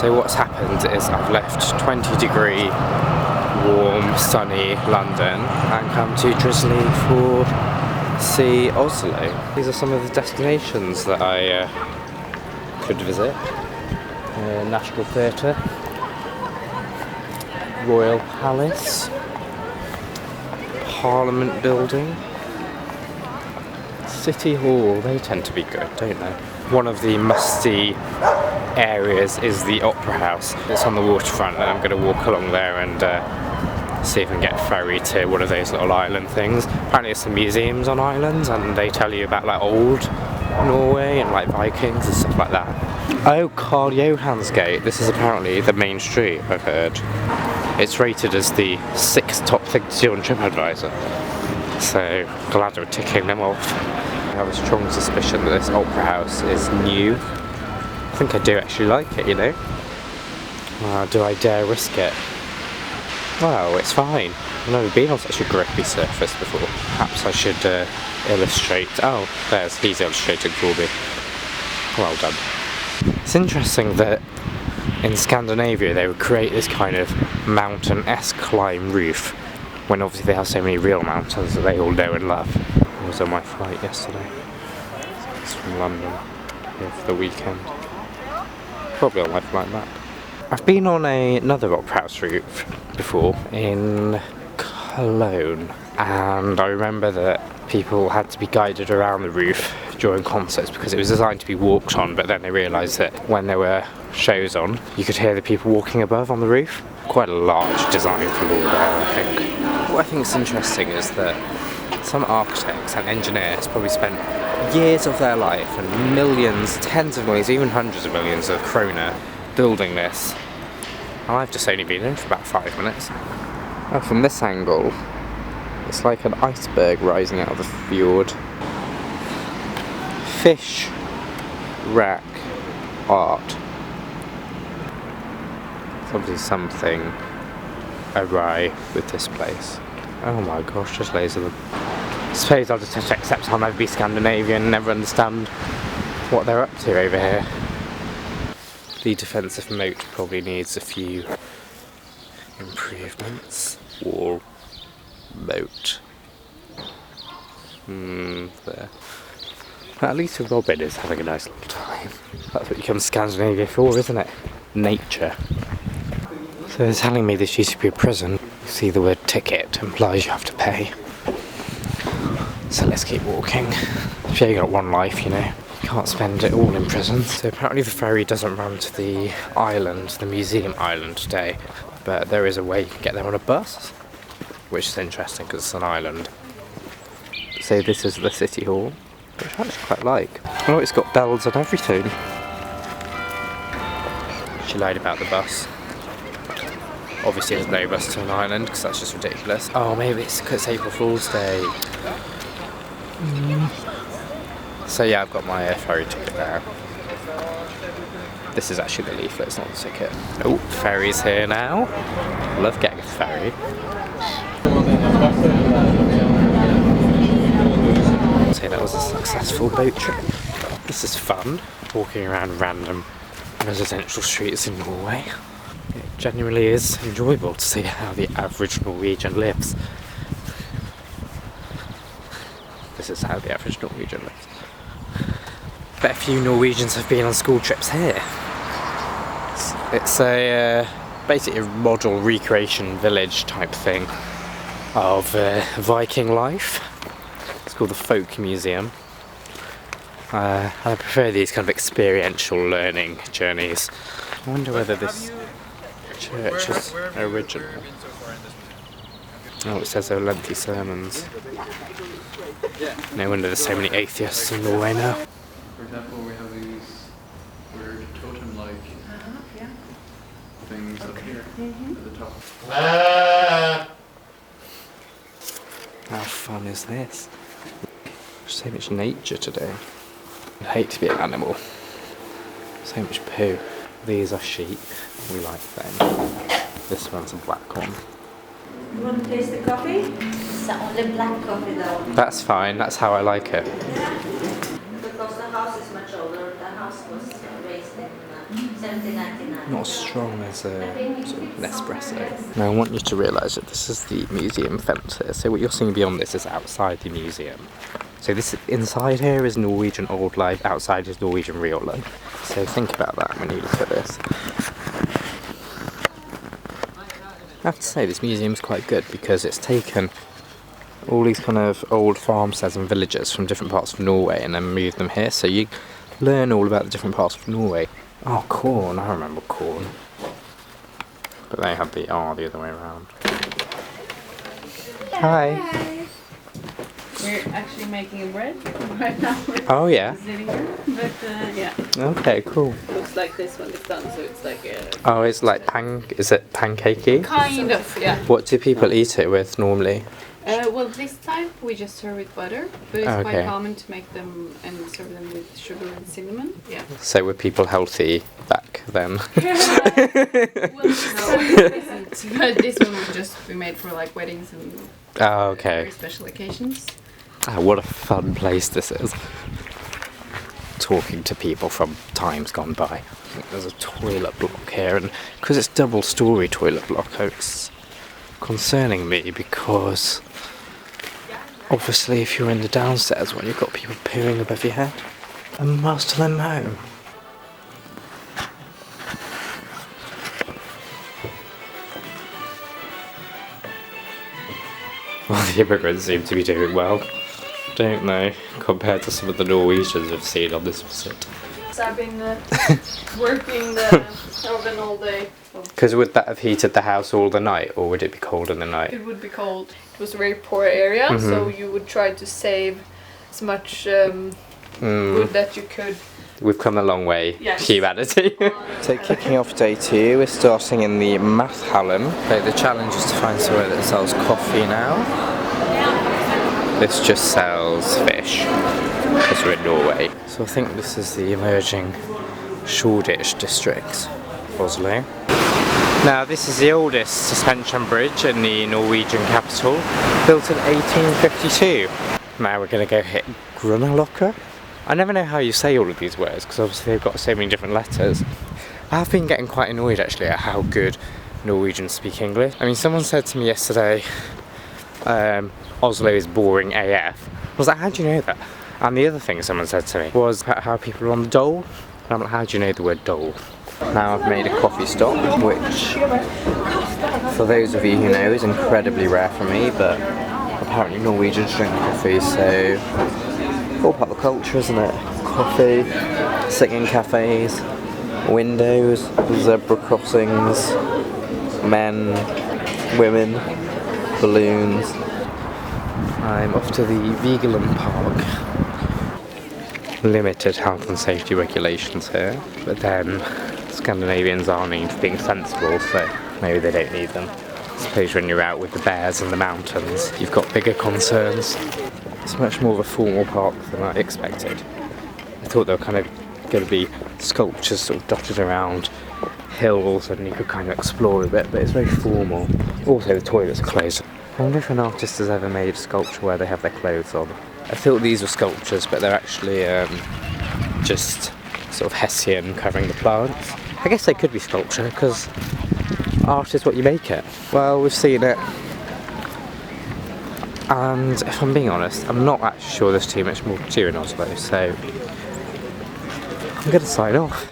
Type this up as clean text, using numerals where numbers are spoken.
So what's happened is I've left 20-degree, warm, sunny London and come to drizzly for see Oslo. These are some of the destinations that I could visit. National Theatre, Royal Palace, Parliament Building, City Hall. They tend to be good, don't they? One of the musty areas is the Opera House. It's on the waterfront and I'm going to walk along there and see if I can get a ferry to one of those little island things. Apparently there's some museums on islands and they tell you about like old Norway and like Vikings and stuff like that. Oh, Karl Johan's Gate. This is apparently the main street, I've heard. It's rated as the 6th top thing to do on TripAdvisor. So glad we're ticking them off. I have a strong suspicion that this Opera House is new. I think I do actually like it, you know. Do I dare risk it? Well, it's fine. I've never been on such a grippy surface before. Perhaps I should illustrate. Oh, he's illustrating for me. Well done. It's interesting that in Scandinavia they would create this kind of mountain-esque climb roof when obviously they have so many real mountains that they all know and love. I was on my flight yesterday. It's from London here for the weekend. Probably on my flight map. I've been on another Opera House route before in Cologne, and I remember that people had to be guided around the roof during concerts because it was designed to be walked on, but then they realised that when there were shows on, you could hear the people walking above on the roof. Quite a large design flaw there, I think. What I think is interesting is that some architects and engineers probably spent years of their life and millions, tens of millions, even hundreds of millions of krona building this. And I've just only been in for about 5 minutes. Oh, from this angle, it's like an iceberg rising out of the fjord. Fish rack art. There's obviously something awry with this place. Oh my gosh, just loads of them. I suppose I'll just have to accept I'll never be Scandinavian and never understand what they're up to over here. The defensive moat probably needs a few improvements. Wall, moat. There. But at least Robin is having a nice little time. That's what you come to Scandinavia for, isn't it? Nature. So they're telling me this used to be a prison. You see the word ticket implies you have to pay. So let's keep walking. If you only got one life, you know, you can't spend it all in prison. So apparently the ferry doesn't run to the island, the museum island today, but there is a way you can get there on a bus, which is interesting because it's an island. So this is the City Hall, which I actually quite like. Oh, it's got bells and everything. She lied about the bus. Obviously there's no bus to an island because that's just ridiculous. Oh, maybe it's because it's April Fool's Day. So yeah, I've got my ferry ticket there. This is actually the leaflet, it's not the ticket. Oh, ferry's here now. Love getting a ferry. So that was a successful boat trip. This is fun, walking around random residential streets in Norway. It genuinely is enjoyable to see how the average Norwegian lives. This is how the average Norwegian lives. Bet a few Norwegians have been on school trips here. It's a basically a model recreation village type thing of Viking life. It's called the Folk Museum. I prefer these kind of experiential learning journeys. I wonder whether this church is original. Oh, it says they're lengthy sermons. No wonder there's so many atheists in Norway now. For example, we have these weird totem-like things up here at the top. How fun is this? So much nature today. I'd hate to be an animal. So much poo. These are sheep. We like them. This one's a black one. You want to taste the coffee? It's only black coffee though. That's fine, that's how I like it. Yeah. Because the house is much older. The house was raised in 20.99. not as strong as a sort of Nespresso. Now I want you to realise that this is the museum fence here. So what you're seeing beyond this is outside the museum. So this inside here is Norwegian old life, outside is Norwegian real life. So think about that when you look at this. I have to say this museum's quite good because it's taken all these kind of old farmsteads and villages from different parts of Norway and then moved them here. So you learn all about the different parts of Norway. Oh, corn, I remember corn. But they had the R the other way around. Hi. We're actually making a bread right now. Oh yeah. Sitting here. But yeah. Okay, cool. Looks like this when it's done, so it's like a... Oh, it's like is it pancakey? Kind of, yeah. What do people eat it with normally? Well, this time we just serve with butter, but it's Okay. quite common to make them and serve them with sugar and cinnamon. Yeah. So were people healthy back then? Well, no, it isn't. But this one would just be made for like weddings and Oh, okay. very special occasions. Ah, what a fun place this is. Talking to people from times gone by. I think there's a toilet block here, and because it's double-storey toilet block, it's concerning me because obviously if you're in the downstairs one, you've got people peering above your head, and most of them home. Well, the immigrants seem to be doing well, don't they, compared to some of the Norwegians I've seen on this visit. So I've been working the oven all day. Because would that have heated the house all the night, or would it be cold in the night? It would be cold. It was a very poor area, so you would try to save as much wood that you could. We've come a long way, Yes. humanity. So kicking off day 2, we're starting in the Mathhallen. So the challenge is to find somewhere that sells coffee now. This just sells fish, because we're in Norway. So I think this is the emerging Shoreditch district, Oslo. Now this is the oldest suspension bridge in the Norwegian capital, built in 1852. Now we're going to go hit Grunnerløkka. I never know how you say all of these words because obviously they've got so many different letters. I have been getting quite annoyed actually at how good Norwegians speak English. I mean, someone said to me yesterday, Oslo is boring AF. I was like, how do you know that? And the other thing someone said to me was how people are on the dole. And I'm like, how do you know the word dole? Now I've made a coffee stop, which for those of you who know is incredibly rare for me, but apparently Norwegians drink coffee, so all part of the culture, isn't it? Coffee, sitting in cafes, windows, zebra crossings, men, women, balloons. I'm off to the Vigeland Park. Limited health and safety regulations here, but then Scandinavians are known for being sensible, so maybe they don't need them. I suppose when you're out with the bears in the mountains, you've got bigger concerns. It's much more of a formal park than I expected. I thought there were kind of going to be sculptures sort of dotted around hills and you could kind of explore a bit, but it's very formal. Also the toilets are closed. I wonder if an artist has ever made a sculpture where they have their clothes on. I thought these were sculptures, but they're actually just sort of Hessian covering the plants. I guess they could be sculpture because art is what you make it. Well, we've seen it. And if I'm being honest, I'm not actually sure there's too much more to do in Oslo, so I'm going to sign off.